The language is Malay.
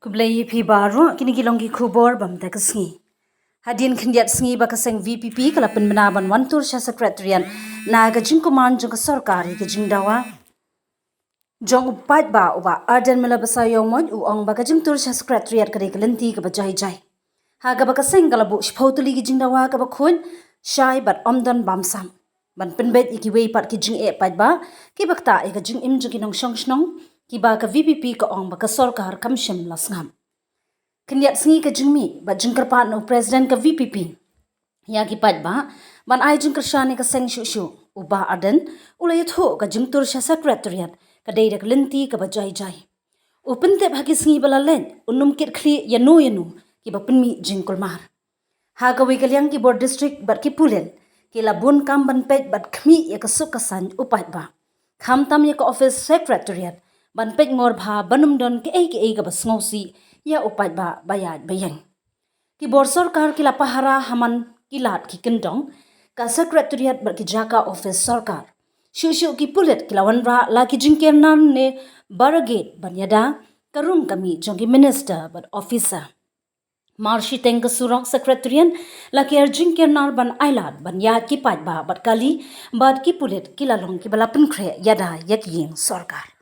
Kublai phi baru kini kilongki khubor bam ta kasngi. Hadin khindiat sngi ba kaseng VPP kala penmenaban wantur sha Secretariat na ga jingkuman jong ka sarkari ga jingdawa. Jong upat ba uba arden mela basa yomod uong ba ka jingtur sha Secretariat kare kalenti ka bajai jai. Ha ga ba kaseng kala bu shpautuli ga jingdawa ka ba khun shai bat omdan bamsam. Ban penbet iki wei pat ki jing e pat ba ki bakta e ka jing im jong kinong shong shnong ki ba ka VPP ka ong ba ka sarkar kamshim lasngam. Kendiat sengi ke jengmi ba jengker pat no presiden ke VPP ya ki pat ba ban ai jengker shani ke seng shu uba aden ulai tho ka jengtur sha Secretariat ka dei dak lenti ka ba jai jai upen te bagi sengi bala len unum kit khli yanu ki ba penmi jengkol mar ha ka wi kalyang ki board district bat ki pulen ki la Bunkam ban pet bat khmi ya ka sukasan upat ba kham tam ya ka office Secretariat ban pet ngor bha banum don ke ai ka ba sngosi ya upat ba bayat bayang ki bor sarkar ki la pahara haman kilat ki kendong ka Secretariat bar ki jaka office sarkar shu ki pulit ki lawan ra la ki jingker nan ne baragate ban yada karum kami jong ki minister but officer marshi teng ka surong Secretariat la ki jingker nar ban ailat ban ya ki pat ba bat kali bat ki pulit ki lalong ki bala penkre yada yak ying sarkar